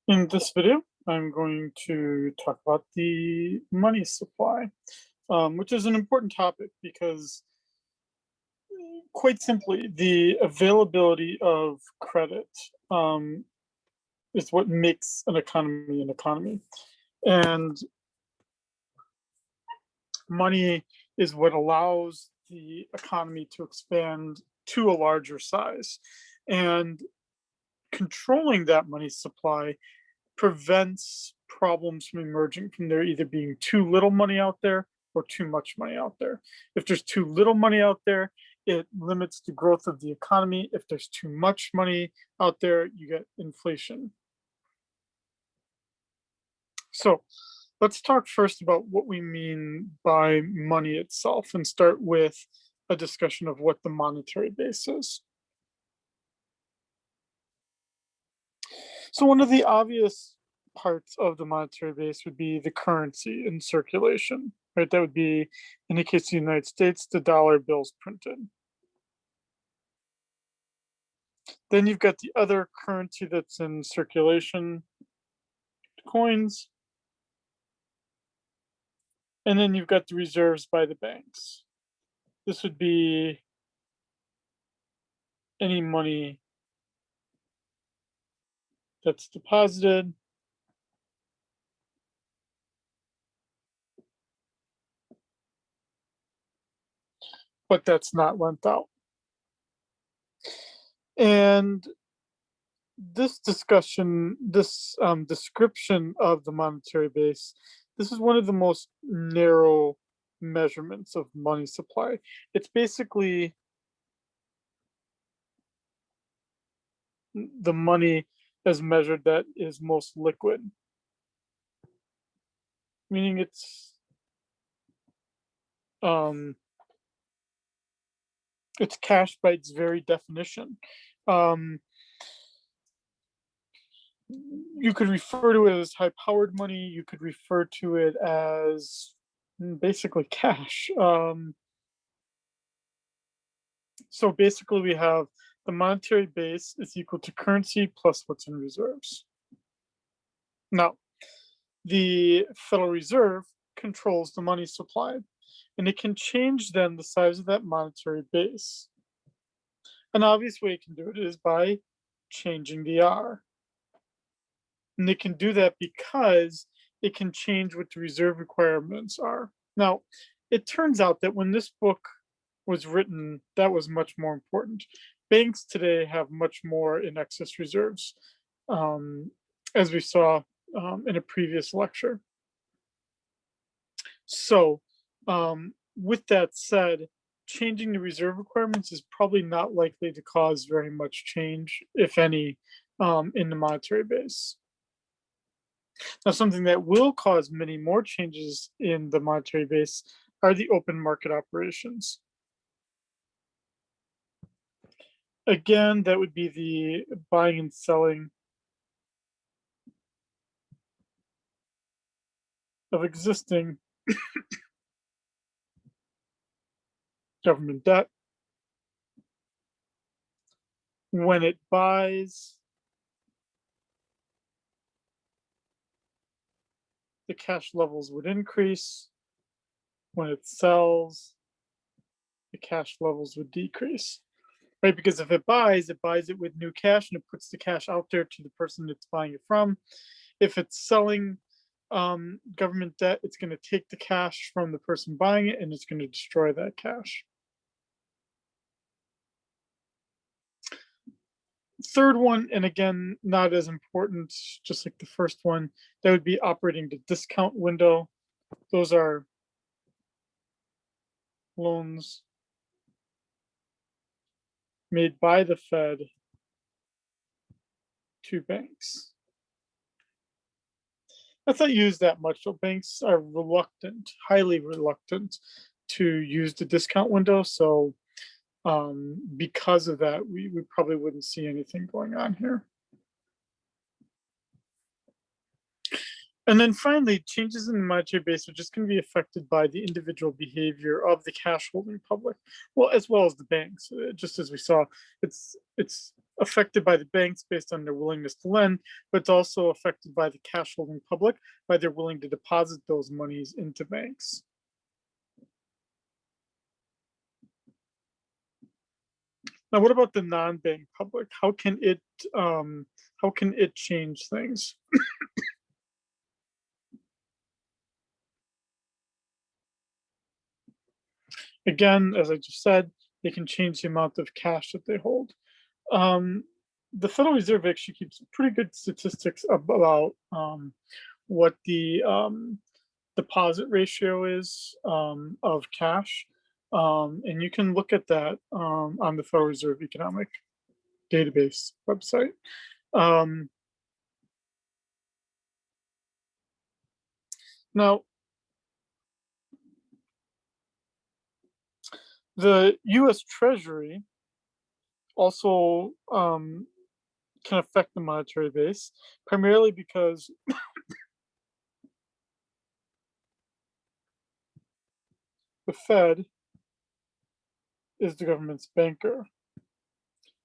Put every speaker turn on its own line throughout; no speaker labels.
In this video, I'm going to talk about the money supply, which is an important topic because, quite simply, the availability of credit um, is what makes an economy an economy. And money is what allows the economy to expand to a larger size. And controlling that money supply prevents problems from emerging from there either being too little money out there or too much money out there. If there's too little money out there, it limits the growth of the economy. If there's too much money out there, you get inflation. So let's talk first about what we mean by money itself and start with a discussion of what the monetary base is. So one of the obvious parts of the monetary base would be the currency in circulation, right? That would be, in the case of the United States, the dollar bills printed. Then you've got the other currency that's in circulation, coins. And then you've got the reserves by the banks. This would be any money that's deposited but that's not lent out. And this discussion, this description of the monetary base, this is one of the most narrow measurements of money supply. It's basically the money as measured that is most liquid, meaning it's cash by its very definition. You could refer to it as high-powered money. You could refer to it as basically cash. So basically, we have the monetary base is equal to currency plus what's in reserves. Now, the Federal Reserve controls the money supply, and it can change then the size of that monetary base. An obvious way it can do it is by changing the R. And it can do that because it can change what the reserve requirements are. Now, it turns out that when this book was written, that was much more important. Banks today have much more in excess reserves, as we saw in a previous lecture. So, with that said, changing the reserve requirements is probably not likely to cause very much change, if any, in the monetary base. Now, something that will cause many more changes in the monetary base are the open market operations. Again, that would be the buying and selling of existing government debt. When it buys, the cash levels would increase. When it sells, the cash levels would decrease, right? Because if it buys it with new cash and it puts the cash out there to the person it's buying it from. If it's selling government debt, it's going to take the cash from the person buying it and it's going to destroy that cash. Third one, and again, not as important, just like the first one, that would be operating the discount window. Those are loans made by the Fed to banks. That's not used that much, so banks are reluctant, highly reluctant to use the discount window. So because of that, we probably wouldn't see anything going on here. And then finally, changes in the monetary base are just going to be affected by the individual behavior of the cash holding public, well, as well as the banks. Just as we saw, it's affected by the banks based on their willingness to lend, but it's also affected by the cash holding public by their willing to deposit those monies into banks. Now, what about the non-bank public? How can it change things? Again, as I just said, they can change the amount of cash that they hold. The Federal Reserve actually keeps pretty good statistics about what the deposit ratio is of cash. And you can look at that on the Federal Reserve Economic Database website. Now, the US Treasury also can affect the monetary base, primarily because the Fed is the government's banker.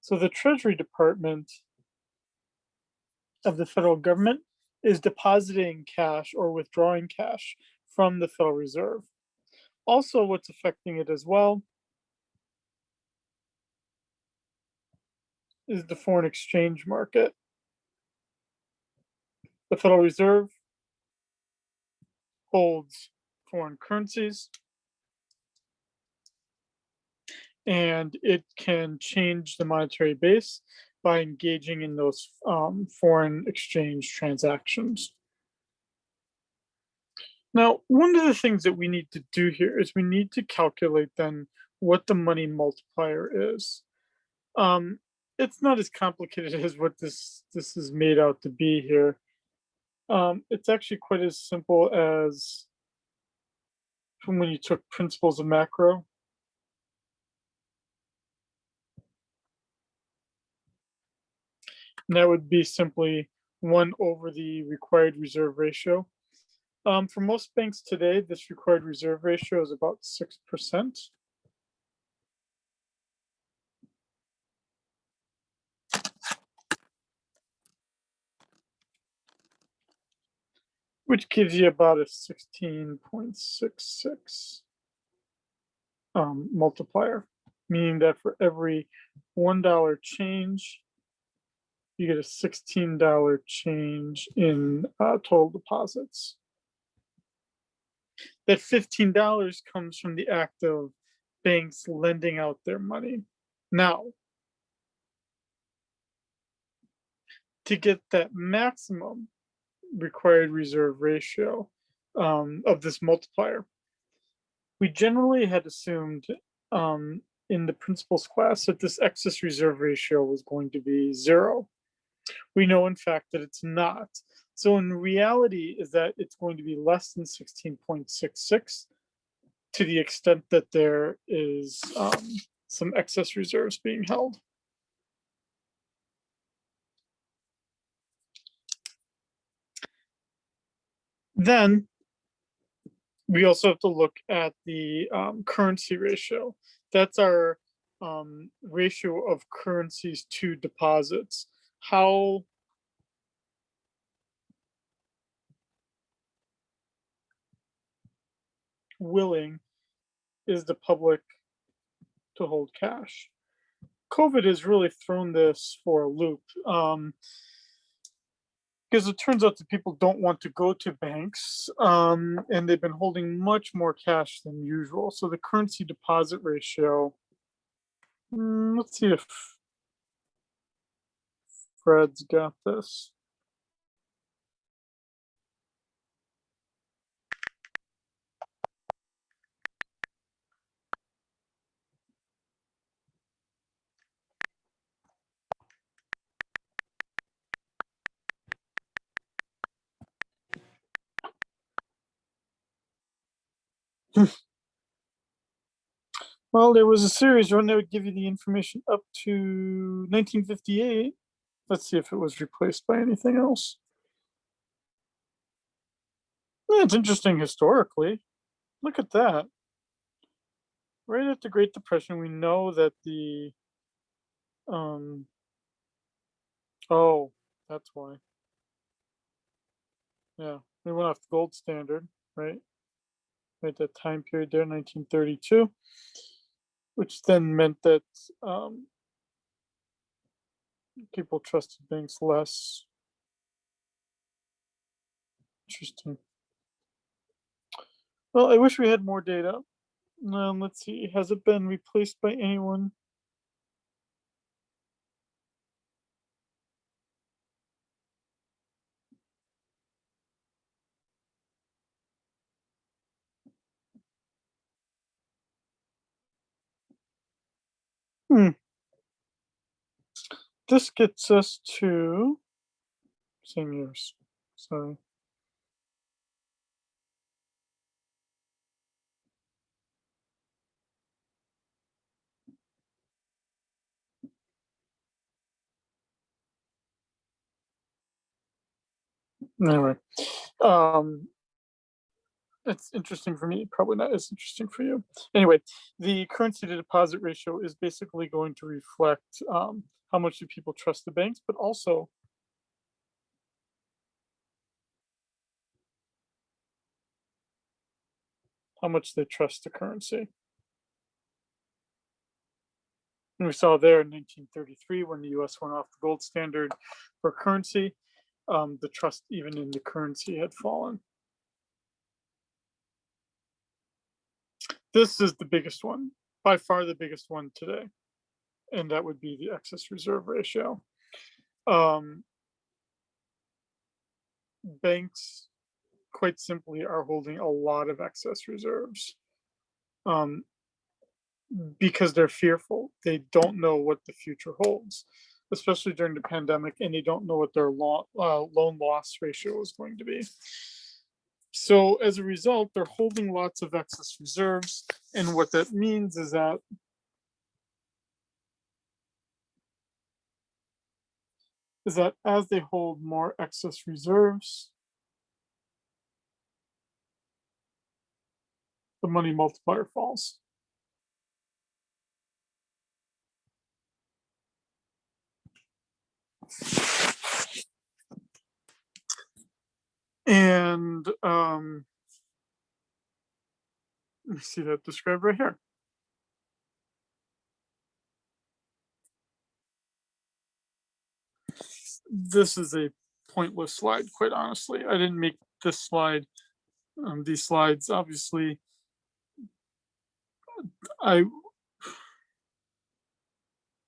So the Treasury Department of the federal government is depositing cash or withdrawing cash from the Federal Reserve. Also, what's affecting it as well is the foreign exchange market. The Federal Reserve holds foreign currencies, and it can change the monetary base by engaging in those foreign exchange transactions. Now, one of the things that we need to do here is we need to calculate then what the money multiplier is. It's not as complicated as what this is made out to be here. It's actually quite as simple as from when you took principles of macro. And that would be simply 1 over the required reserve ratio. For most banks today, this required reserve ratio is about 6%. Which gives you about a 16.66 multiplier, meaning that for every $1 change, you get a $16 change in total deposits. That $15 comes from the act of banks lending out their money. Now, to get that maximum required reserve ratio of this multiplier, we generally had assumed in the principles class that this excess reserve ratio was going to be 0. We know, in fact, that it's not. So in reality is that it's going to be less than 16.66 to the extent that there is some excess reserves being held. Then we also have to look at the currency ratio. That's our ratio of currencies to deposits. How willing is the public to hold cash? COVID has really thrown this for a loop. Because it turns out that people don't want to go to banks, and they've been holding much more cash than usual. So the currency deposit ratio, let's see if Fred's got this. Well, there was a series run that would give you the information up to 1958. Let's see if it was replaced by anything else. Yeah, it's interesting historically. Look at that. Right at the Great Depression, we know that the Oh, that's why. Yeah, we went off the gold standard, right? Right, that time period there, 1932, which then meant that um, people trusted banks less. Interesting. Well, I wish we had more data. Let's see. Has it been replaced by anyone? Hmm. This gets us to same years. Sorry. Anyway, um, it's interesting for me. Probably not as interesting for you. Anyway, the currency to deposit ratio is basically going to reflect how much do people trust the banks, but also how much they trust the currency. And we saw there in 1933 when the US went off the gold standard for currency, the trust even in the currency had fallen. This is the biggest one, by far the biggest one today, and that would be the excess reserve ratio. Um, Banks, quite simply, are holding a lot of excess reserves um, because they're fearful. They don't know what the future holds, especially during the pandemic, and they don't know what their loan loss ratio is going to be. So as a result, they're holding lots of excess reserves, and what that means is that as they hold more excess reserves, the money multiplier falls. And you see that described right here. This is a pointless slide, quite honestly. I didn't make this slide, these slides. Obviously, I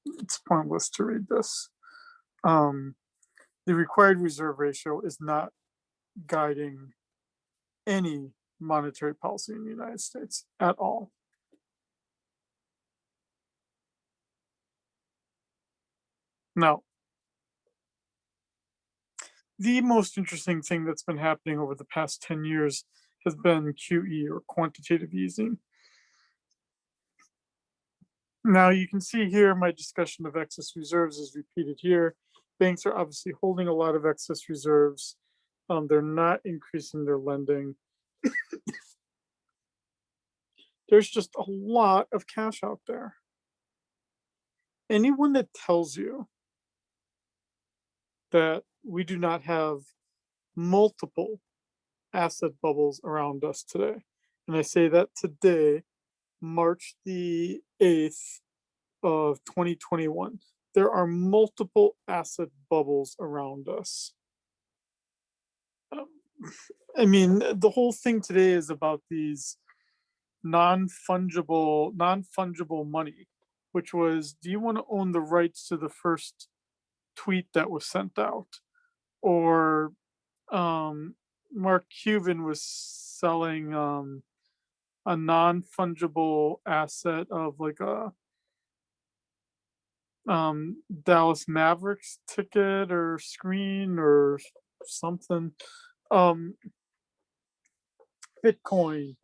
it's pointless to read this. Um, the required reserve ratio is not guiding any monetary policy in the United States at all. Now, the most interesting thing that's been happening over the past 10 years has been QE, or quantitative easing. Now, you can see here my discussion of excess reserves is repeated here. Banks are obviously holding a lot of excess reserves. They're not increasing their lending. There's just a lot of cash out there. Anyone that tells you that we do not have multiple asset bubbles around us today, and I say that today, March the 8th of 2021, there are multiple asset bubbles around us. Um, I mean, the whole thing today is about these non-fungible money, which was, do you want to own the rights to the first tweet that was sent out? Or um, Mark Cuban was selling a non-fungible asset of like a Dallas Mavericks ticket or screen or something. Um, Bitcoin,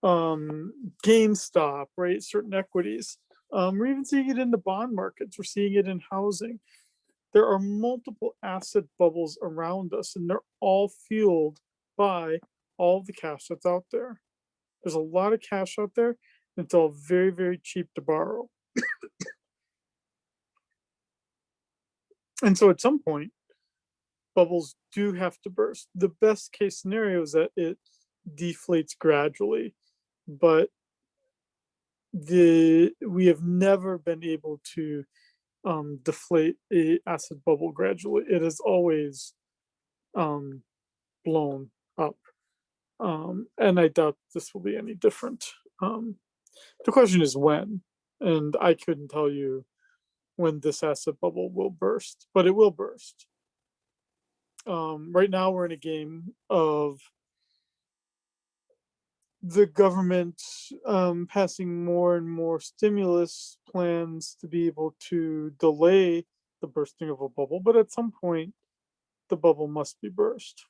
GameStop, right? Certain equities. We're even seeing it in the bond markets. We're seeing it in housing. There are multiple asset bubbles around us, and they're all fueled by all the cash that's out there. There's a lot of cash out there, and it's all very, very cheap to borrow. And so at some point, bubbles do have to burst. The best case scenario is that it deflates gradually, but we have never been able to deflate a acid bubble gradually. It is always um, blown up, and I doubt this will be any different. Um, the question is when, and I couldn't tell you when this acid bubble will burst, but it will burst. Right now, we're in a game of the government passing more and more stimulus plans to be able to delay the bursting of a bubble, but at some point, the bubble must be burst.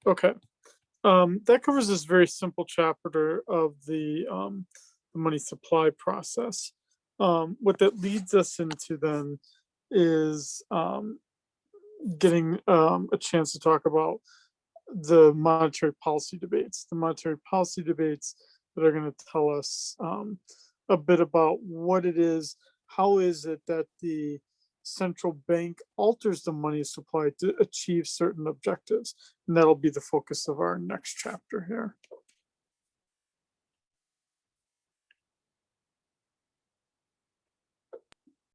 Okay, that covers this very simple chapter of the money supply process. What that leads us into then is getting a chance to talk about the monetary policy debates, that are going to tell us a bit about what it is, how is it that the central bank alters the money supply to achieve certain objectives. And that'll be the focus of our next chapter here.